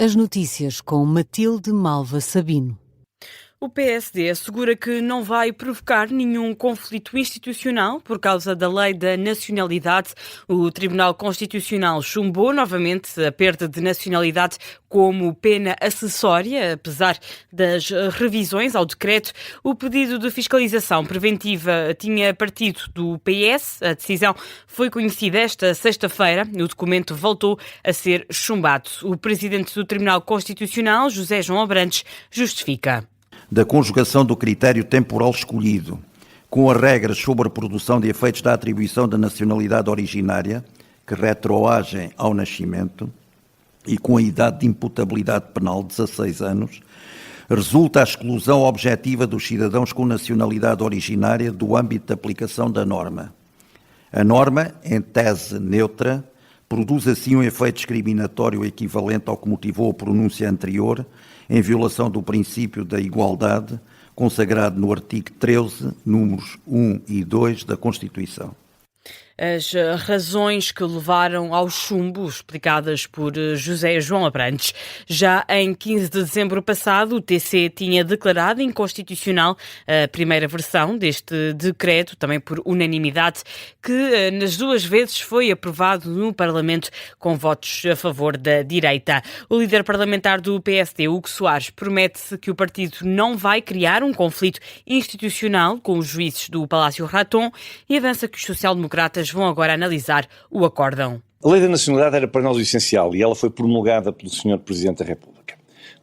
As notícias com Matilde Malva Sabino. O PSD assegura que não vai provocar nenhum conflito institucional por causa da lei da nacionalidade. O Tribunal Constitucional chumbou novamente a perda de nacionalidade como pena acessória, apesar das revisões ao decreto. O pedido de fiscalização preventiva tinha partido do PS. A decisão foi conhecida esta sexta-feira. O documento voltou a ser chumbado. O presidente do Tribunal Constitucional, José João Abrantes, justifica. Da conjugação do critério temporal escolhido com as regras sobre a produção de efeitos da atribuição da nacionalidade originária, que retroagem ao nascimento, e com a idade de imputabilidade penal de 16 anos, resulta a exclusão objetiva dos cidadãos com nacionalidade originária do âmbito de aplicação da norma. A norma, em tese neutra, produz assim um efeito discriminatório equivalente ao que motivou a pronúncia anterior, em violação do princípio da igualdade, consagrado no artigo 13, números 1 e 2 da Constituição. As razões que levaram ao chumbo, explicadas por José João Abrantes. Já em 15 de dezembro passado, o TC tinha declarado inconstitucional a primeira versão deste decreto, também por unanimidade, que nas duas vezes foi aprovado no Parlamento com votos a favor da direita. O líder parlamentar do PSD, Hugo Soares, promete que o partido não vai criar um conflito institucional com os juízes do Palácio Raton e avança que os social-democratas vão agora analisar o acórdão. A lei da nacionalidade era para nós o essencial e ela foi promulgada pelo Sr. Presidente da República.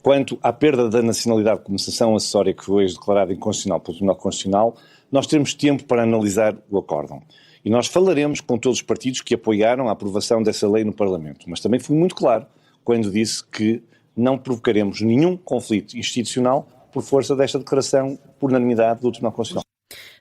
Quanto à perda da nacionalidade como sanção acessória que foi hoje declarada inconstitucional pelo Tribunal Constitucional, nós teremos tempo para analisar o acórdão. E nós falaremos com todos os partidos que apoiaram a aprovação dessa lei no Parlamento. Mas também fui muito claro quando disse que não provocaremos nenhum conflito institucional por força desta declaração por unanimidade do Tribunal Constitucional.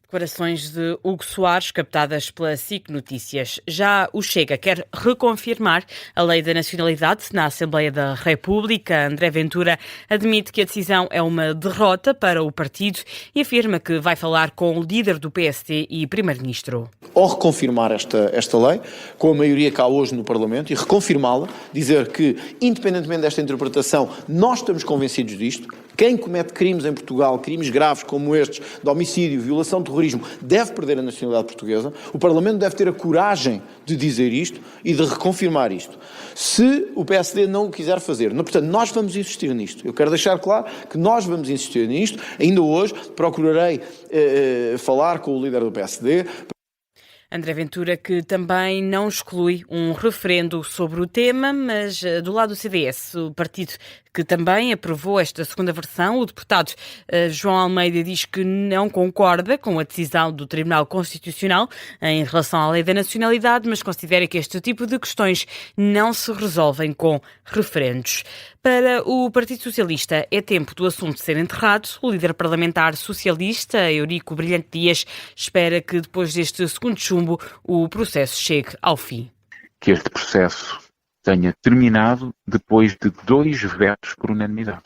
Declarações de Hugo Soares, captadas pela SIC Notícias. Já o Chega quer reconfirmar a lei da nacionalidade na Assembleia da República. André Ventura admite que a decisão é uma derrota para o partido e afirma que vai falar com o líder do PSD e primeiro-ministro. Ao reconfirmar esta lei, com a maioria cá hoje no Parlamento, e reconfirmá-la, dizer que, independentemente desta interpretação, nós estamos convencidos disto. Quem comete crimes em Portugal, crimes graves como estes, de homicídio, violação de terrorismo, deve perder a nacionalidade portuguesa. O Parlamento deve ter a coragem de dizer isto e de reconfirmar isto. Se o PSD não o quiser fazer, portanto, nós vamos insistir nisto. Eu quero deixar claro que nós vamos insistir nisto. Ainda hoje procurarei falar com o líder do PSD. André Ventura, que também não exclui um referendo sobre o tema, mas do lado do CDS, o partido que também aprovou esta segunda versão, o deputado João Almeida diz que não concorda com a decisão do Tribunal Constitucional em relação à lei da nacionalidade, mas considera que este tipo de questões não se resolvem com referendos. Para o Partido Socialista, é tempo do assunto ser enterrado. O líder parlamentar socialista, Eurico Brilhante Dias, espera que depois deste segundo chumbo o processo chegue ao fim. Que este processo tenha terminado depois de 2 vetos por unanimidade.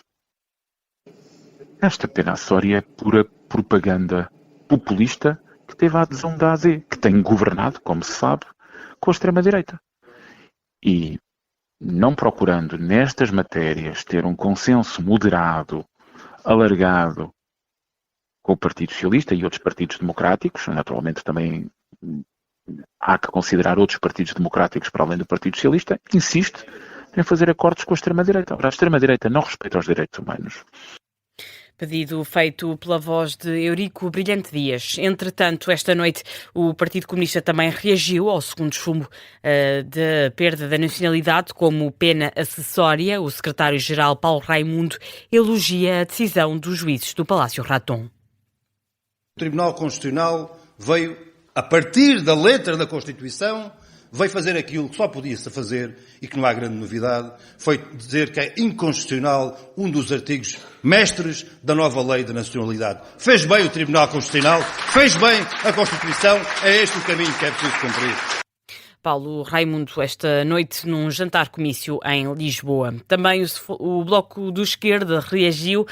Esta pena acessória é pura propaganda populista que teve a adesão da AD, que tem governado, como se sabe, com a extrema-direita. E não procurando nestas matérias ter um consenso moderado, alargado com o Partido Socialista e outros partidos democráticos, naturalmente também há que considerar outros partidos democráticos para além do Partido Socialista, insiste em fazer acordos com a extrema-direita. Ora, a extrema-direita não respeita os direitos humanos. Pedido feito pela voz de Eurico Brilhante Dias. Entretanto, esta noite o Partido Comunista também reagiu ao segundo chumbo da perda da nacionalidade como pena acessória. O secretário-geral Paulo Raimundo elogia a decisão dos juízes do Palácio Raton. O Tribunal Constitucional veio, a partir da letra da Constituição, veio fazer aquilo que só podia-se fazer e que não há grande novidade, foi dizer que é inconstitucional um dos artigos mestres da nova lei da nacionalidade. Fez bem o Tribunal Constitucional, fez bem a Constituição, é este o caminho que é preciso cumprir. Paulo Raimundo, esta noite num jantar-comício em Lisboa. Também o Bloco do Esquerda reagiu.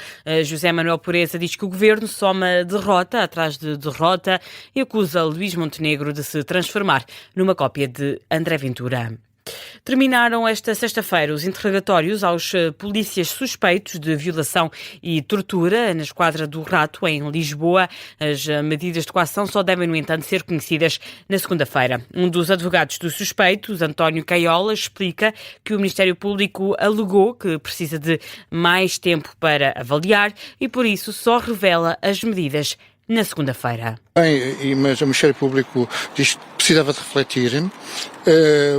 José Manuel Pureza diz que o governo soma derrota atrás de derrota e acusa Luís Montenegro de se transformar numa cópia de André Ventura. Terminaram esta sexta-feira os interrogatórios aos polícias suspeitos de violação e tortura na Esquadra do Rato, em Lisboa. As medidas de coação só devem, no entanto, ser conhecidas na segunda-feira. Um dos advogados dos suspeitos, António Caiola, explica que o Ministério Público alegou que precisa de mais tempo para avaliar e, por isso, só revela as medidas na segunda-feira. Mas o Ministério Público diz que precisava de refletir,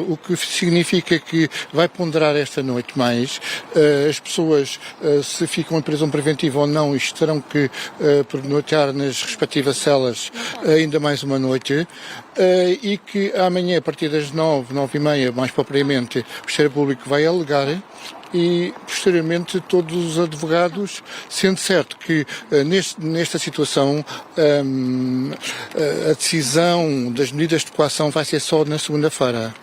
o que significa que vai ponderar esta noite mais. As pessoas, se ficam em prisão preventiva ou não, isto terão que pernoitar nas respectivas celas ainda mais uma noite, e que amanhã, a partir das 9h30, mais propriamente, o Ministério Público vai alegar e, posteriormente, todos os advogados, sendo certo que nesta situação a decisão das medidas de coação vai ser só na segunda-feira.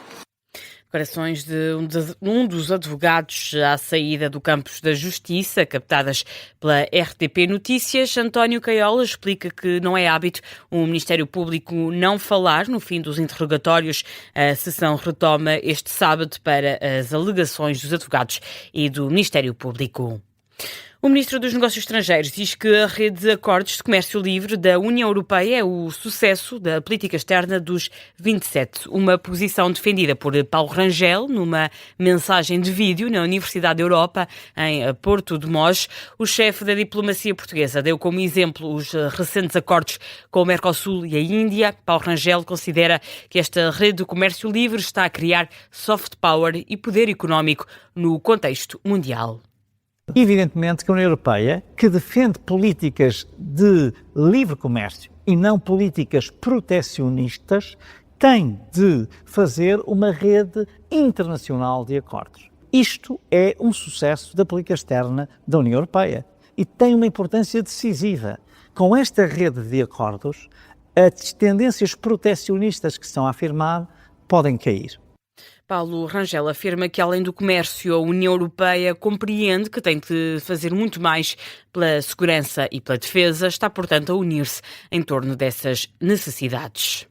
Declarações de um dos advogados à saída do campus da Justiça, captadas pela RTP Notícias. António Caiola explica que não é hábito o Ministério Público não falar no fim dos interrogatórios. A sessão retoma este sábado para as alegações dos advogados e do Ministério Público. O Ministro dos Negócios Estrangeiros diz que a rede de acordos de comércio livre da União Europeia é o sucesso da política externa dos 27. Uma posição defendida por Paulo Rangel numa mensagem de vídeo na Universidade da Europa, em Porto de Mós. O chefe da diplomacia portuguesa deu como exemplo os recentes acordos com o Mercosul e a Índia. Paulo Rangel considera que esta rede de comércio livre está a criar soft power e poder económico no contexto mundial. Evidentemente que a União Europeia, que defende políticas de livre comércio e não políticas protecionistas, tem de fazer uma rede internacional de acordos. Isto é um sucesso da política externa da União Europeia e tem uma importância decisiva. Com esta rede de acordos, as tendências protecionistas que estão a afirmar podem cair. Paulo Rangel afirma que, além do comércio, a União Europeia compreende que tem de fazer muito mais pela segurança e pela defesa. Está, portanto, a unir-se em torno dessas necessidades.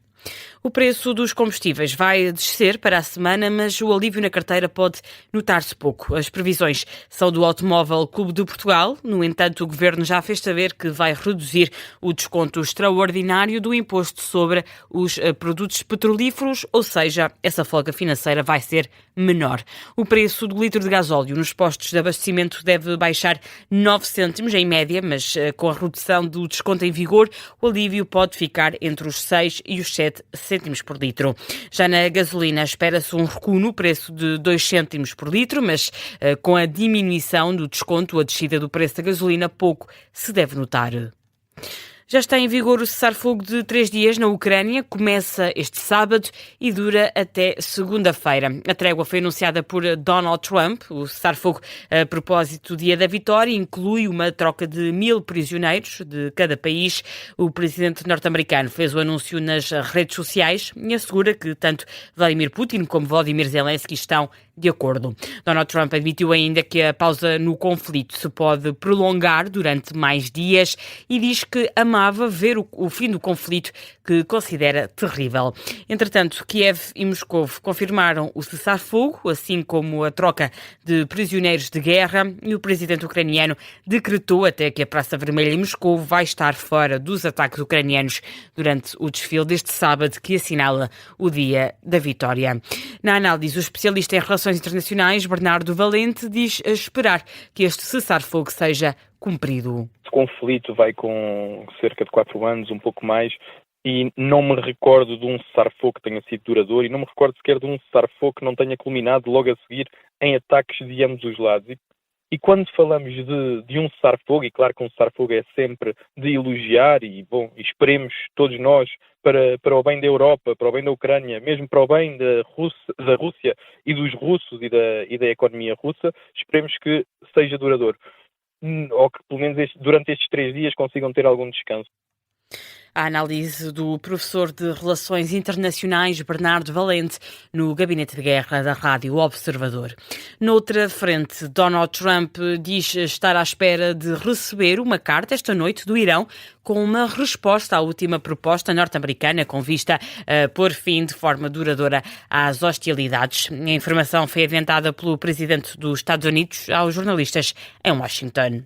O preço dos combustíveis vai descer para a semana, mas o alívio na carteira pode notar-se pouco. As previsões são do Automóvel Clube de Portugal. No entanto, o Governo já fez saber que vai reduzir o desconto extraordinário do imposto sobre os produtos petrolíferos, ou seja, essa folga financeira vai ser menor. O preço do litro de gasóleo nos postos de abastecimento deve baixar 9 cêntimos em média, mas com a redução do desconto em vigor, o alívio pode ficar entre os 6 e os 7 cêntimos por litro. Já na gasolina espera-se um recuo no preço de 2 cêntimos por litro, mas com a diminuição do desconto, a descida do preço da gasolina pouco se deve notar. Já está em vigor o cessar-fogo de 3 dias na Ucrânia, começa este sábado e dura até segunda-feira. A trégua foi anunciada por Donald Trump. O cessar-fogo a propósito do Dia da Vitória inclui uma troca de 1000 prisioneiros de cada país. O presidente norte-americano fez o anúncio nas redes sociais e assegura que tanto Vladimir Putin como Volodymyr Zelensky estão de acordo. Donald Trump admitiu ainda que a pausa no conflito se pode prolongar durante mais dias e diz que amava ver o fim do conflito, que considera terrível. Entretanto, Kiev e Moscou confirmaram o cessar-fogo, assim como a troca de prisioneiros de guerra, e o presidente ucraniano decretou até que a Praça Vermelha em Moscou vai estar fora dos ataques ucranianos durante o desfile deste sábado, que assinala o Dia da Vitória. Na análise, o especialista em relações internacionais, Bernardo Valente, diz esperar que este cessar-fogo seja cumprido. O conflito vai com cerca de 4 anos, um pouco mais, e não me recordo de um cessar-fogo que tenha sido duradouro e não me recordo sequer de um cessar-fogo que não tenha culminado logo a seguir em ataques de ambos os lados. E quando falamos de um cessar-fogo, e claro que um cessar-fogo é sempre de elogiar, e bom, esperemos todos nós para o bem da Europa, para o bem da Ucrânia, mesmo para o bem da Rússia e dos russos e da economia russa, esperemos que seja duradouro. Ou que pelo menos durante estes 3 dias consigam ter algum descanso. A análise do professor de Relações Internacionais Bernardo Valente no Gabinete de Guerra da Rádio Observador. Noutra frente, Donald Trump diz estar à espera de receber uma carta esta noite do Irão com uma resposta à última proposta norte-americana com vista a pôr fim de forma duradoura às hostilidades. A informação foi aventada pelo presidente dos Estados Unidos aos jornalistas em Washington.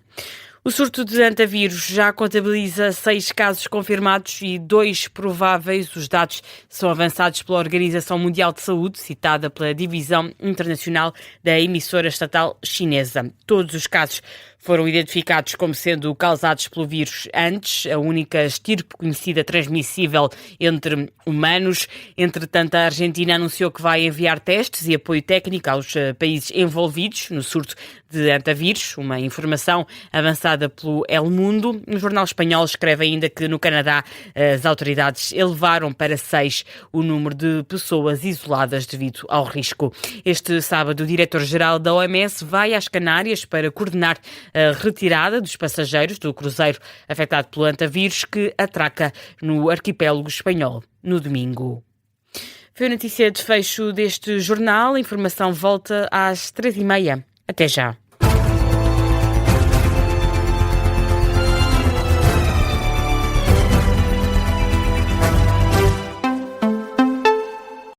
O surto de antavírus já contabiliza 6 casos confirmados e 2 prováveis. Os dados são avançados pela Organização Mundial de Saúde, citada pela Divisão Internacional da emissora estatal chinesa. Todos os casos foram identificados como sendo causados pelo vírus antes, a única estirpe conhecida transmissível entre humanos. Entretanto, a Argentina anunciou que vai enviar testes e apoio técnico aos países envolvidos no surto de antavírus, uma informação avançada pelo El Mundo. O jornal espanhol escreve ainda que no Canadá as autoridades elevaram para 6 o número de pessoas isoladas devido ao risco. Este sábado, o diretor-geral da OMS vai às Canárias para coordenar a retirada dos passageiros do cruzeiro afetado pelo antavírus que atraca no arquipélago espanhol no domingo. Foi a notícia de fecho deste jornal. A informação volta às 3h30. Até já.